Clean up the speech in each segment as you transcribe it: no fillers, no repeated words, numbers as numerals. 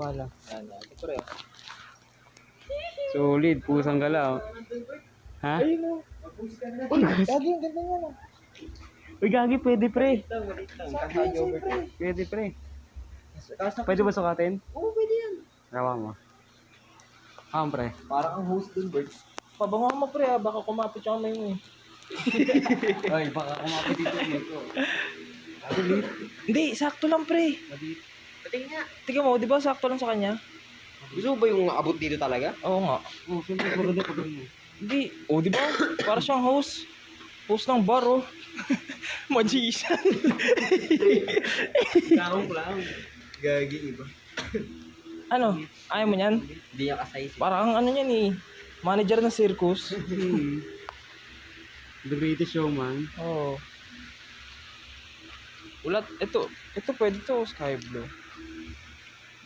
Wala. Yan, yan. Ito rin. Solid, pusang galaw. Ha? Ayun o. Gagi, ang ganda niya na. Uy, gagi, pwede pre. Wait lang. Pwede pre. Kaso, Pwede ba sukatin? oo, pwede yan. Gawa mo. Pre. Parang ang host dun, Bert. Pabango mo, pre, ha? Baka kumapit yung kamay mo, eh. Ay, baka kumapit dito ito. Hindi, sakto lang, pre. Patingin nga. Tingnan mo, di ba sakto lang sa kanya? Gusto mo ba yung abot dito talaga? Oo nga. Oh, siyempre, maganda pag mo. Hindi. O, di ba? Para siyang host. Host ng bar, oh. Magician. Karong ko lang. Gagi iba. Ano? Ayaw mo niyan? Hindi niya kasay. Parang ano niyan, eh. Manager ng circus. The British Showman. Oo. Ulat, ito pwede to, sky blue.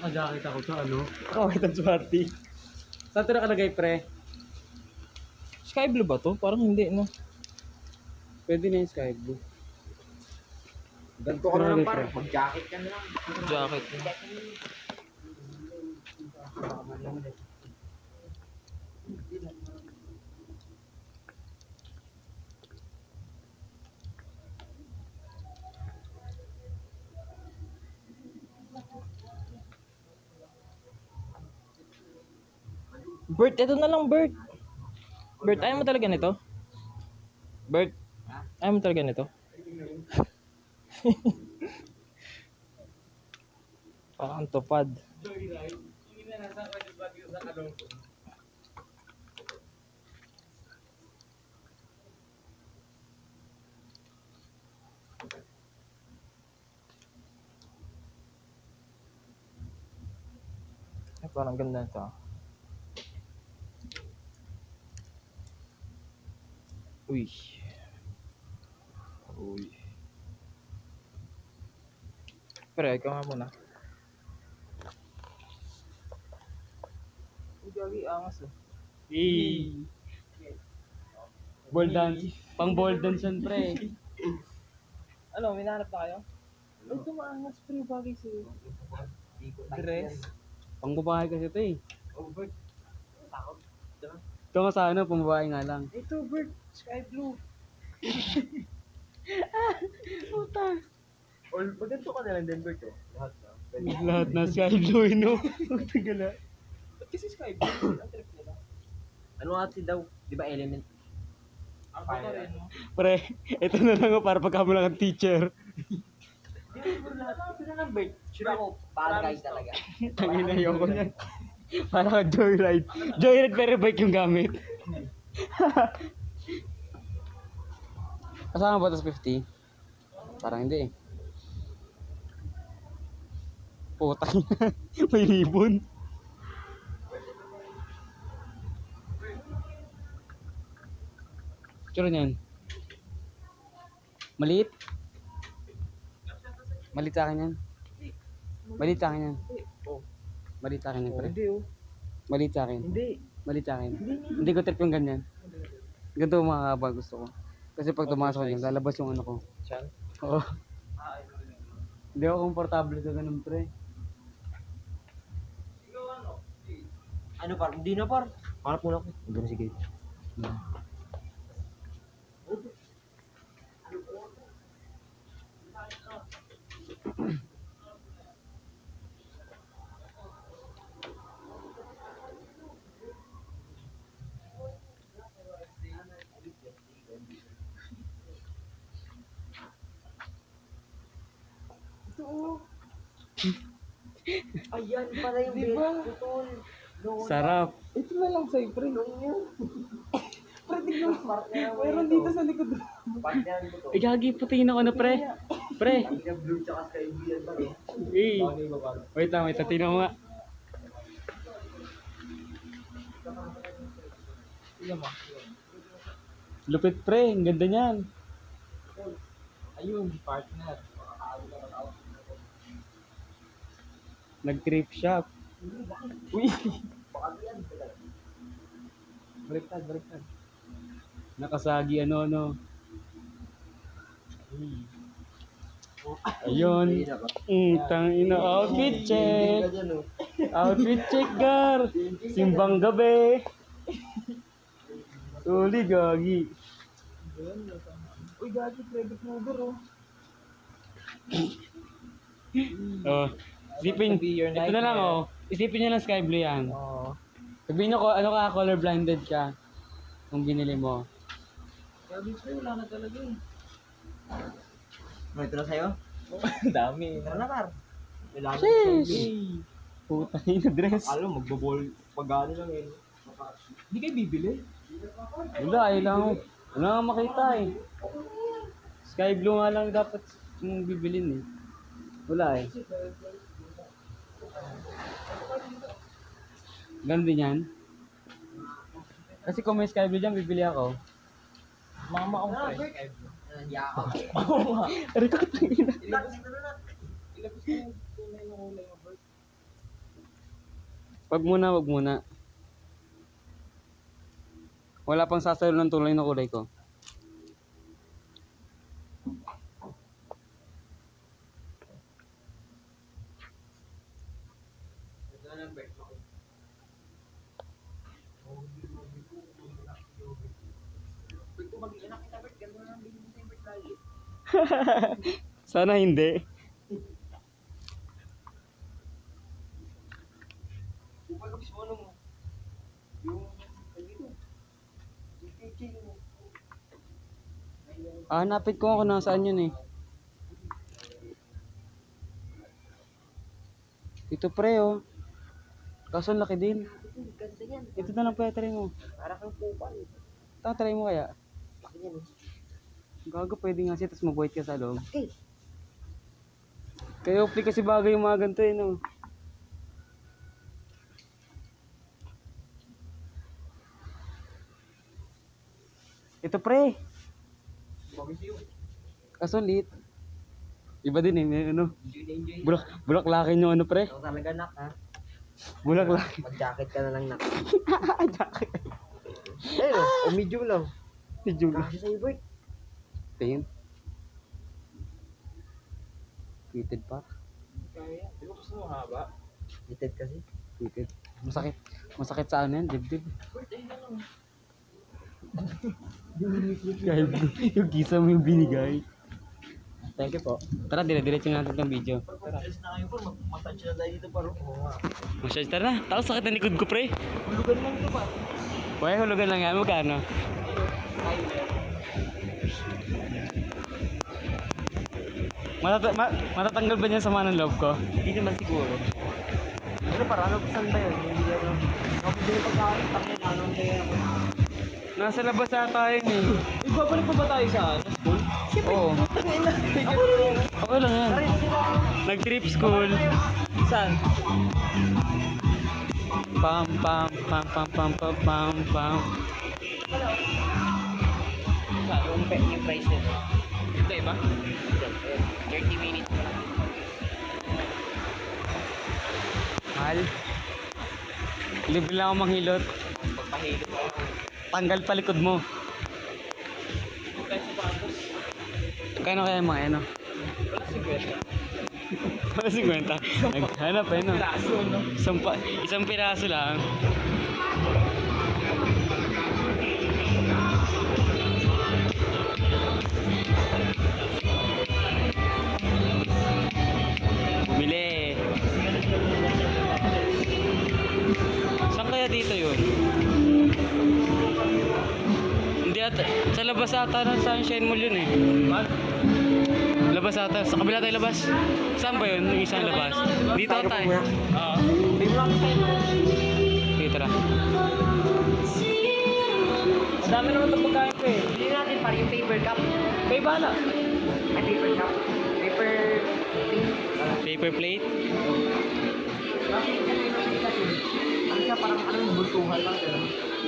Jacket ako sa ano? Kawit ang swati. Saan ito nakalagay pre? Sky blue ba to? Parang hindi, no? Pwede na yung sky blue. Ganto ka na lang parang mag-jacket ka na lang. Jacket. Bert, ito na lang, Bert. Bert, ayaw mo talaga nito? Bert, ayaw mo talaga nito? Parang tupad. Ay, parang ganda ito. Uy. Uy. Pero ikaw nga muna. Uy, gagi, angas oh. Hey. Ball dance. Pang ball dance yan pre. Ano, may nahanap na kayo? Ay, tumaangas pre, bagay sa'yo. Dress? Pang babae kasi ito eh. Oh, Bert. Takot. Ito ka sa ano, pang babae nga lang. Ito, Bert, sky blue. Puta. Or maganda ka na lang din, Bert. Oh. Lahat na. Pwede. Lahat na sky blue, no? Tagala. Ba't kasi sky blue? Ang trip nila. Ano nga si daw? Di ba element? Ang bata rin, no? Pre, ito na lang oh, para pagka mo lang ang teacher. Ito na lang, Bert. Sure ako, bagay talaga. Tangina ayoko niyan. Para ka joyride. Joyride pero bike yung gamit. Kasama ba ito sa 50? Parang hindi eh. Putang may ribbon. Tsura niyan. Maliit? Maliit sa akin yan. Maliit sa akin yan. Oh. Maliit sa akin yan, Oh, pre. hindi oh. Maliit sa akin. Hindi. Maliit sa akin. Hindi ko trip yung ganyan. Ganito ang mga haba gusto ko. Kasi pag tumasok yun, lalabas yung ano ko. Chan? Oo. Hindi ako komportable sa ganun, pre. Ano par? Hindi na par. Hanap muna ako. Doon sige. Ito oh. Ayan pala yung Di ba? putol. Sarap. Ito na lang sa'yo, pre. Pre, tignan mo. Meron dito sa likod. Partner ko to. Ay, gagi, putingin ako na, pre. Pre. Yung blue tsaka sky blue yan par. Hey. Bagay ba par? Wait lang, tingnan ko nga. Tignan mo. Lupit, pre. Ang ganda niyan. Ayun, partner. Nag-trip shop. Uy! Baka yan. Baliktad, baliktad. Nakasagi ano. Ayun. Tangina. Okay, check. Hindi ka dyan, oh. Outfit check, Gar. Simbang gabi. Solid, gagi. Uy, gagi, Freddy Krueger, oh. Oh, isipin, Be your ito na lang nightmare. oh. Isipin niyo lang sky blue yan. Oo. Sabihin niyo ko, ano ka, color blinded ka. Kung binili mo. Gagi, Freddy, wala na talaga eh. Ito na sa'yo? Ang dami. Tara na, par. Kailangan Sheesh! Puta na dress. Alam, magbobol. Pag-ano lang yun. Hindi kayo bibili? Wala, wala nga makita eh. Sky blue nga lang dapat mong bibilin eh. Wala eh. Ganun din yan. Kasi kung may sky blue dyan, bibili ako. Mama akong fresh. Nandiya ako. Oo nga. Rito ka tangina. Ilabas ko yung tunay ng kulay mo, Bert. Wag muna. Wala pang sasalo ng tulay na kulay ko. Sana hindi. Hanapin ko kung nasaan yun eh. Ito pre oh. Kaso ang laki din. Ito na lang pala try mo. Para kang kupal. Try mo kaya. Ganyan eh. Gago pwede nga siya tapos mabuhit ka sa loob. Okay. Kaya upli kasi bagay yung mga ganito eh no. Ito pre. Kaso lit. Iba din eh, may ano. Enjoy. Bulaklakin yung ano pre. Ito talaga, nak, ha? Bulaklakin. Mag-jacket ka na lang, nak. Ayun, o medium lang. Medyo Kasi sa'yo, Bert. tingin. Tweeted pa. Kaya, di ba gusto mo haba? Fitted kasi. Tweeted. Masakit sa ano yan, dibdib. Bert, ayun na lang. Kahit yung kisa mo yung binigay. Thank you po. Tara, dire-diretso natin itong video. Alis na kayo, par. Mag-massage na tayo dito, par. Oo nga. Masyadong tara na. Tapos sakit na likod ko, pre. Hulugan lang ito, par. Pwede hulugan lang yan. Magkano? Matatanggal ba niya sama ng loob ko? Hindi naman siguro. Ano, par? Ano, saan ba yun? Hindi ako. Ako din yung pagkain. Tapos ano, kaya ako. Nasa labas ata yun eh. Ibabalik pa ba tayo sa school? Oo. Okay lang yan. Nag-trip school. Saan? Pam pam pam pam pam pam pam pam. Saan? Yung price nito. Ito iba? 30 minutes pa lang. Mahal. Libre lang ako manghilot. Pagpahilo ko. Tanggal pa likod mo. Tayo sa campus. Kano kaya mga ano? Wala 50. Para 50. Naghanap eh no? Piraso, no? Isang piraso lang. Bumili. Saan kaya dito yun? Hindi ata. Sa labas ata ng Sunshine Mall yun eh. Labas ata. Sa kabila tayo labas. Saan ba yun? Yung isang labas? Dito ata eh. Oo. Sige, tara. Ang dami naman itong pagkain ko eh. Hindi natin, par, yung paper cup. Kayo bala. Ay, paper cup. Paper... Paper plate. Kasi ano siya, parang ano yung bultuhan lang.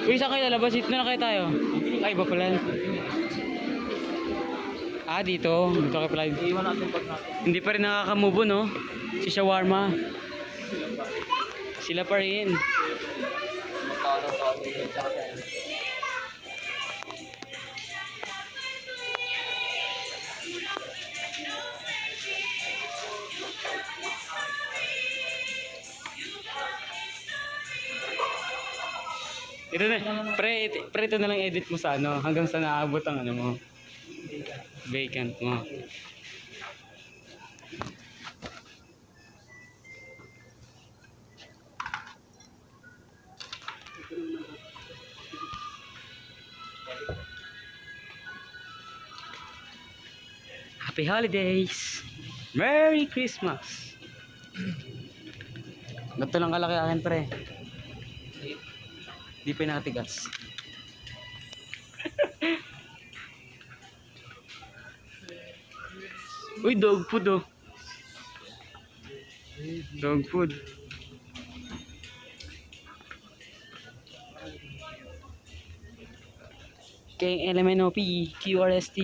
Uy, saan kayo lalabas? Dito na kayo tayo. Ay, iba pala. Ah, dito. Dito kayo pala. Iiwan natin pag natin. Hindi pa rin nakaka-move on, no? Si Shawarma. Sila pa rin. Ito na, pre, ito na lang edit mo sa ano, hanggang sa naabot ang ano mo. Vacant mo. Happy holidays! Merry Christmas! Ganito lang kalaki akin, pre. Di pa yung nakatigas. Uy, dog food oh. Dog food. Kay LMNOP, QRST.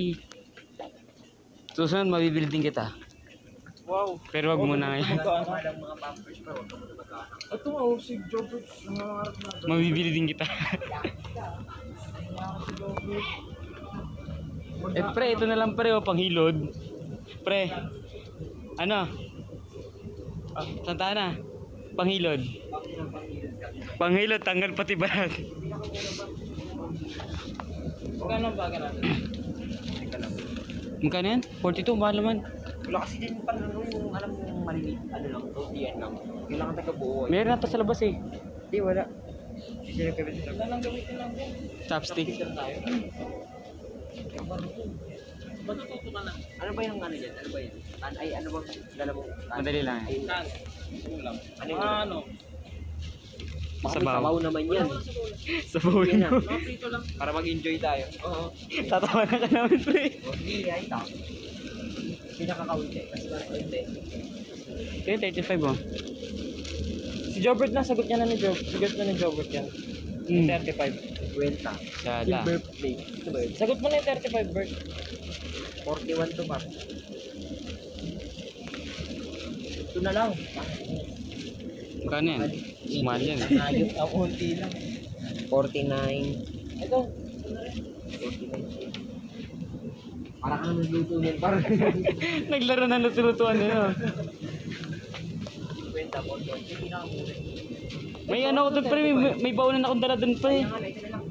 Susunod, mabibuilding kita. Wow. Pero wag muna ngayon. Magkano? mga pampers pero wag naman magkano. Ito nga, oh, si Jobert. Nangangarap na. Mabibuilding kita. Eh pre, ito na lang pre, oh, panghilod. Pre, ano? Santana, panghilod. Panghilod, tanggal pati balat. Magkano ang baga natin? Magkano yan? 42, mahal naman. Wala kasi din pa yung alam mo yung maliliit, ano lang, yan lang. Kailangan taga-buo. Meron na to sa labas eh. Hindi, wala. Kasi nagkabit sila. Wala nang gamitin lang din. Chopstick. Matututo ka na. Ano ba yung ano yan? Ano ba yan? Ay, ano ba? Dala mo? Madali lang eh. Ay, Kan. Ulam. Ano yung Ano? baka may Sabaw. sabaw naman yan. Sa phone Yan na. mo. Mga prito lang. Para mag-enjoy tayo. Oo. Tatawa na ka namin pre. Hindi, ay ito. Pinakakaunti. Kasi hindi. Kaya 35 oh. Si Jobert na, sagot niya na ni Jobert. Sagot na ni Jobert yan. Mm. 35. Kwenta. Sala. Birthday. Ito ba yun? Sagot mo na yung 35, Bert. 41 to par. Ito na lang. Magkano yan? Mahal yan. Ayos ang unti lang. 49. Ito. 49. Parang ano nagluto yan. Parang Naglaro ng luto-lutuan yun oh. 50 po. Ito pinakamura. May ano ko doon pre, may baunan akong dala doon pre. Kaya nga, ito na lang.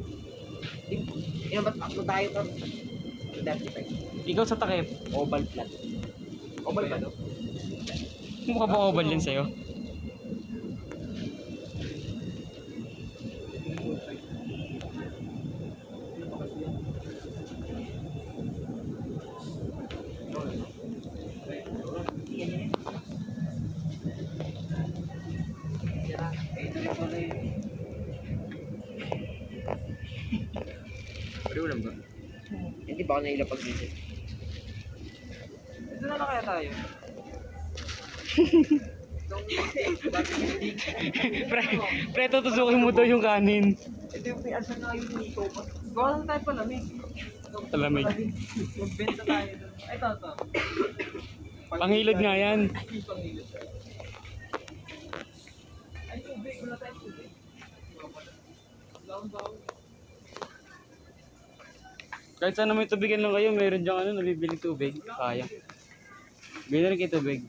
Ilan ba't upload tayo to? 35. Ikaw sa takip. Oval flat. Oval ba no? Mukha pa oval yan sa'yo. Pwede ulam ba? Hindi ba ako nailapag dito? Ito na lang kaya tayo. Pre, tutusukin mo daw yung kanin. Ito yung pinasa na yung dito. Gawa lang tayo palamig. Talamig. Magbenta tayo doon. Ito. Panghilod nga yan. Ay, panghilod. Ay, tubig. Wala tayong tubig. Laon-baon. Kahit saan na may tubigan lang kayo, meron dyan ano, nabibiling tubig. Kaya. Bili na rin kayo tubig.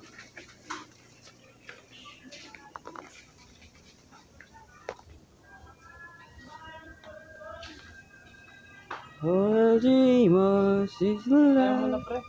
Holiday mas is Kaya mo na, love. pre.